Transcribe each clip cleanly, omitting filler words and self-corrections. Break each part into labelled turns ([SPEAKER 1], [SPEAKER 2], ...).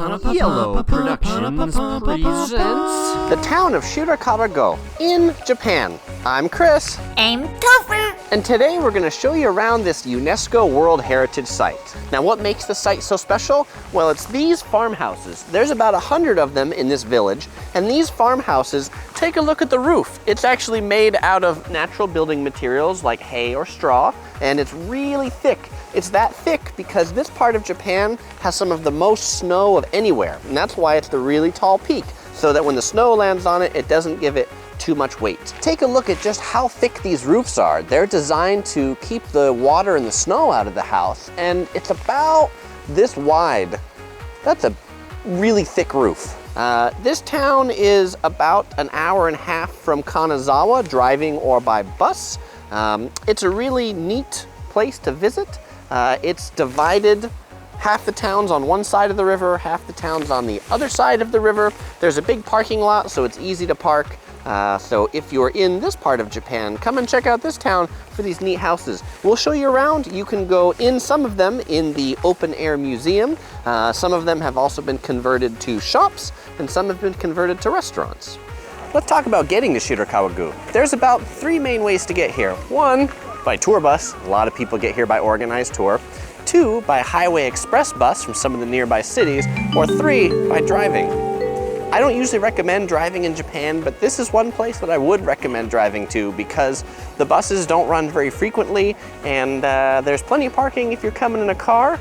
[SPEAKER 1] Yellow Productions presents the town of Shirakawa-go in Japan. I'm Chris.
[SPEAKER 2] I'm Topher.
[SPEAKER 1] And today we're going to show you around this UNESCO World Heritage Site. Now what makes the site so special? Well, it's these farmhouses. There's about 100 of them in this village, and these farmhouses, take a look at the roof. It's actually made out of natural building materials like hay or straw, and it's really thick. It's that thick because this part of Japan has some of the most snow of anywhere, and that's why it's the really tall peak, so that when the snow lands on it, it doesn't give it too much weight. Take a look at just how thick these roofs are. They're designed to keep the water and the snow out of the house, and it's about this wide. That's a really thick roof. This town is about an hour and a half from Kanazawa, driving or by bus. It's a really neat place to visit. It's divided. Half the town's on one side of the river, half the town's on the other side of the river. There's a big parking lot, so it's easy to park. So if you're in this part of Japan, come and check out this town for these neat houses. We'll show you around. You can go in some of them in the open air museum. Some of them have also been converted to shops, and some have been converted to restaurants. Let's talk about getting to Shirakawa-go. There's about 3 main ways to get here. 1, by tour bus. A lot of people get here by organized tour. 2, by highway express bus from some of the nearby cities. Or 3, by driving. I don't usually recommend driving in Japan, but this is one place that I would recommend driving to because the buses don't run very frequently, and there's plenty of parking if you're coming in a car,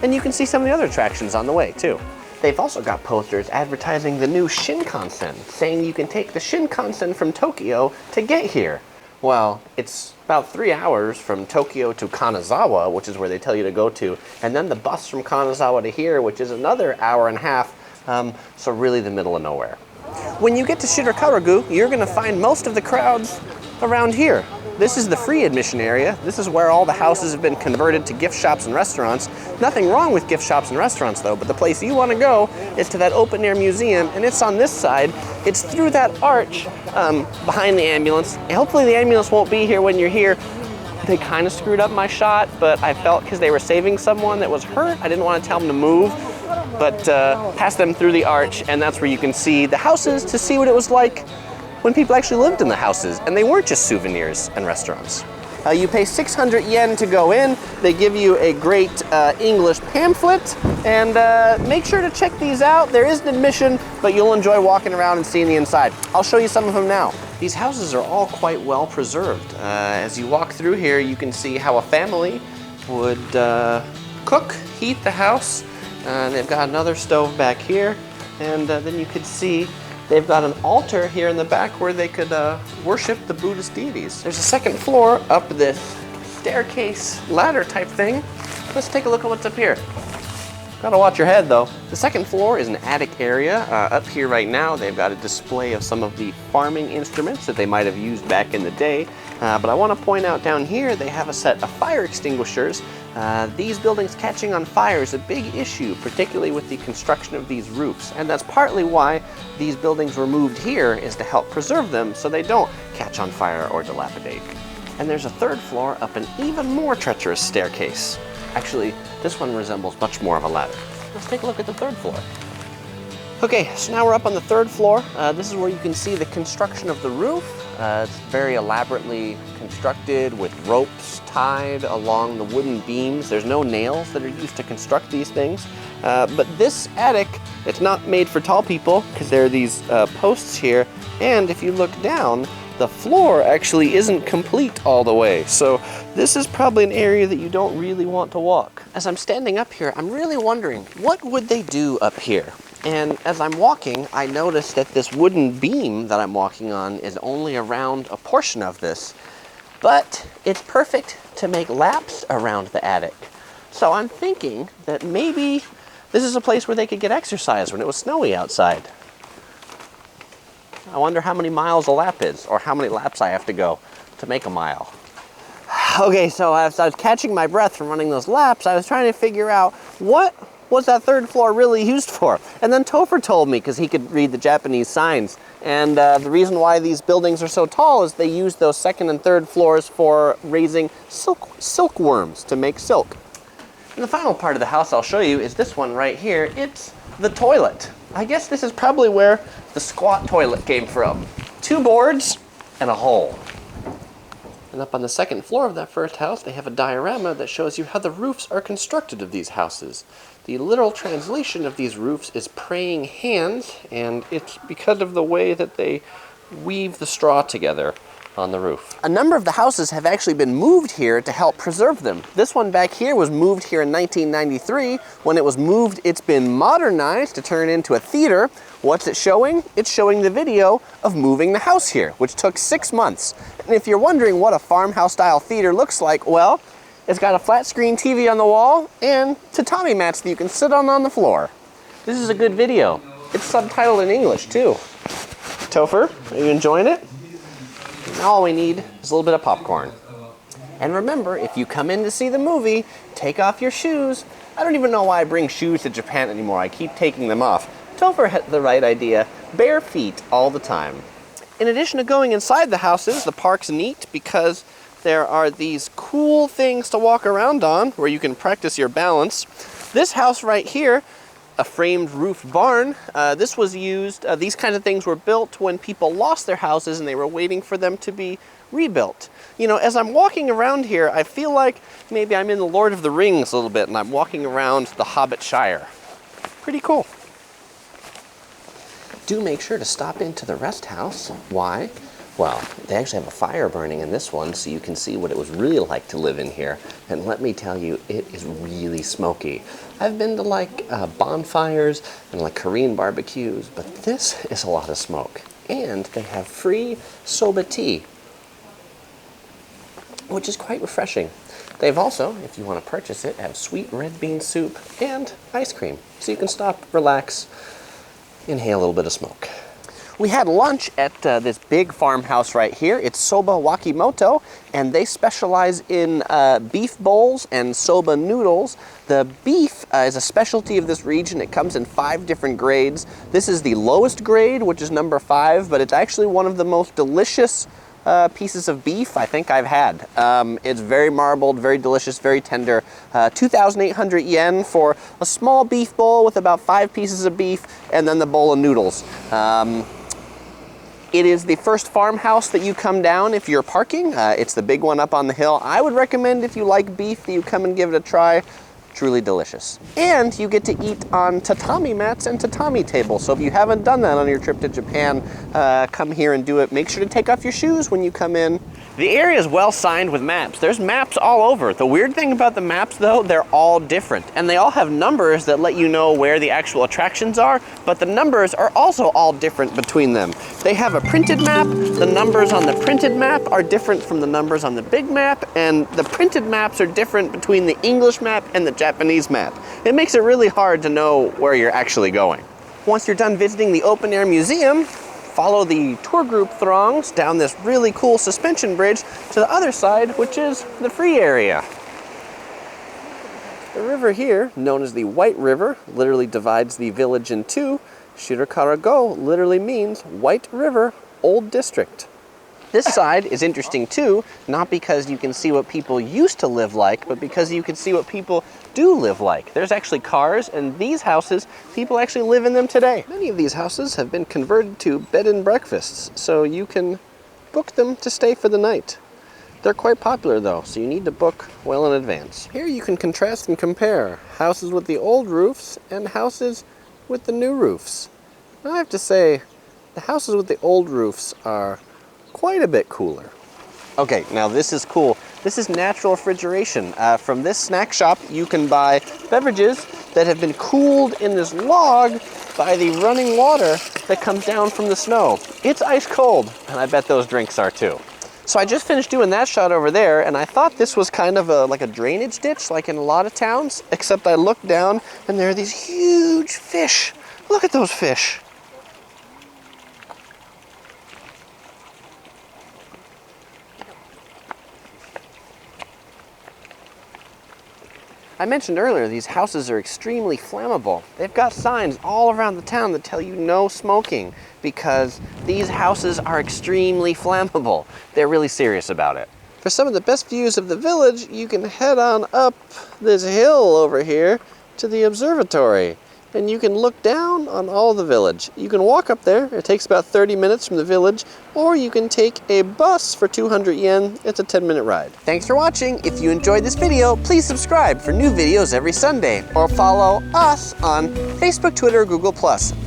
[SPEAKER 1] and you can see some of the other attractions on the way too. They've also got posters advertising the new Shinkansen, saying you can take the Shinkansen from Tokyo to get here. Well, it's about 3 hours from Tokyo to Kanazawa, which is where they tell you to go to, and then the bus from Kanazawa to here, which is another hour and a half, so really the middle of nowhere. When you get to Shirakawa-go, you're going to find most of the crowds around here. This is the free admission area. This is where all the houses have been converted to gift shops and restaurants. Nothing wrong with gift shops and restaurants though, but the place you want to go is to that open air museum, and it's on this side. It's through that arch behind the ambulance. And hopefully the ambulance won't be here when you're here. They kind of screwed up my shot, but I felt because they were saving someone that was hurt, I didn't want to tell them to move, but pass them through the arch, and that's where you can see the houses to see what it was like when people actually lived in the houses, and they weren't just souvenirs and restaurants. You pay 600 yen to go in. They give you a great English pamphlet, and make sure to check these out. There is an admission, but you'll enjoy walking around and seeing the inside. I'll show you some of them now. These houses are all quite well preserved. As you walk through here, you can see how a family would cook, heat the house. They've got another stove back here, and then you could see they've got an altar here in the back where they could worship the Buddhist deities. There's a second floor up this staircase ladder type thing. Let's take a look at what's up here. Gotta watch your head though. The second floor is an attic area. Up here right now, they've got a display of some of the farming instruments that they might have used back in the day. But I want to point out down here, they have a set of fire extinguishers. These buildings catching on fire is a big issue, particularly with the construction of these roofs. And that's partly why these buildings were moved here, is to help preserve them so they don't catch on fire or dilapidate. And there's a third floor up an even more treacherous staircase. Actually, this one resembles much more of a ladder. Let's take a look at the third floor. Okay, so now we're up on the third floor. This is where you can see the construction of the roof. It's very elaborately constructed with ropes tied along the wooden beams. There's no nails that are used to construct these things. But this attic, it's not made for tall people because there are these posts here. And if you look down, the floor actually isn't complete all the way. So this is probably an area that you don't really want to walk. As I'm standing up here, I'm really wondering, what would they do up here? And as I'm walking, I noticed that this wooden beam that I'm walking on is only around a portion of this, but it's perfect to make laps around the attic. So I'm thinking that maybe this is a place where they could get exercise when it was snowy outside. I wonder how many miles a lap is, or how many laps I have to go to make a mile. Okay, so as I was catching my breath from running those laps, I was trying to figure out what was that third floor really used for? And then Topher told me, because he could read the Japanese signs, and the reason why these buildings are so tall is they use those second and third floors for raising silkworms to make silk. And the final part of the house I'll show you is this one right here. It's the toilet. I guess this is probably where the squat toilet came from. 2 boards and a hole. And up on the second floor of that first house, they have a diorama that shows you how the roofs are constructed of these houses. The literal translation of these roofs is praying hands, and it's because of the way that they weave the straw together on the roof. A number of the houses have actually been moved here to help preserve them. This one back here was moved here in 1993. When it was moved, it's been modernized to turn into a theater. What's it showing? It's showing the video of moving the house here, which took 6 months. And if you're wondering what a farmhouse-style theater looks like, well, it's got a flat-screen TV on the wall and tatami mats that you can sit on the floor. This is a good video. It's subtitled in English, too. Topher, are you enjoying it? All we need is a little bit of popcorn. And remember, if you come in to see the movie, take off your shoes. I don't even know why I bring shoes to Japan anymore. I keep taking them off. Topher had the right idea. Bare feet all the time. In addition to going inside the houses, the park's neat because there are these cool things to walk around on where you can practice your balance. This house right here, a framed roof barn. This was used, these kinds of things were built when people lost their houses and they were waiting for them to be rebuilt. You know, as I'm walking around here, I feel like maybe I'm in the Lord of the Rings a little bit and I'm walking around the Hobbit Shire. Pretty cool. Do make sure to stop into the rest house. Why? Well, they actually have a fire burning in this one, so you can see what it was really like to live in here. And let me tell you, it is really smoky. I've been to like bonfires and like Korean barbecues, but this is a lot of smoke. And they have free soba tea, which is quite refreshing. They've also, if you want to purchase it, have sweet red bean soup and ice cream. So you can stop, relax, inhale a little bit of smoke. We had lunch at this big farmhouse right here. It's Soba Wakimoto, and they specialize in beef bowls and soba noodles. The beef is a specialty of this region. It comes in 5 different grades. This is the lowest grade, which is number 5, but it's actually one of the most delicious pieces of beef I think I've had. It's very marbled, very delicious, very tender. 2,800 yen for a small beef bowl with about 5 pieces of beef, and then the bowl of noodles. It is the first farmhouse that you come down if you're parking. It's the big one up on the hill. I would recommend if you like beef that you come and give it a try. Truly delicious. And you get to eat on tatami mats and tatami tables. So if you haven't done that on your trip to Japan, come here and do it. Make sure to take off your shoes when you come in. The area is well signed with maps. There's maps all over. The weird thing about the maps though, they're all different. And they all have numbers that let you know where the actual attractions are, but the numbers are also all different between them. They have a printed map. The numbers on the printed map are different from the numbers on the big map, and the printed maps are different between the English map and the Japanese map. It makes it really hard to know where you're actually going. Once you're done visiting the open air museum, follow the tour group throngs down this really cool suspension bridge to the other side, which is the free area. The river here, known as the White River, literally divides the village in 2. Shirakawa-go literally means White River, Old District. This side is interesting too, not because you can see what people used to live like, but because you can see what people do live like. There's actually cars, and these houses, people actually live in them today. Many of these houses have been converted to bed and breakfasts, so you can book them to stay for the night. They're quite popular though, so you need to book well in advance. Here you can contrast and compare houses with the old roofs and houses with the new roofs. I have to say, the houses with the old roofs are quite a bit cooler. Okay, now this is cool. This is natural refrigeration. From this snack shop, you can buy beverages that have been cooled in this log by the running water that comes down from the snow. It's ice cold, and I bet those drinks are too. So I just finished doing that shot over there, and I thought this was kind of like a drainage ditch, like in a lot of towns, except I looked down, and there are these huge fish. Look at those fish. I mentioned earlier, these houses are extremely flammable. They've got signs all around the town that tell you no smoking because these houses are extremely flammable. They're really serious about it. For some of the best views of the village, you can head on up this hill over here to the observatory. and you can look down on all the village. You can walk up there, it takes about 30 minutes from the village, or you can take a bus for 200 yen, it's a 10-minute ride. Thanks for watching. If you enjoyed this video, please subscribe for new videos every Sunday, or follow us on Facebook, Twitter, or Google+.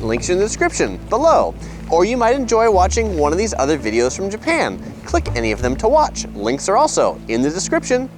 [SPEAKER 1] Links are in the description below. Or you might enjoy watching one of these other videos from Japan. Click any of them to watch. Links are also in the description.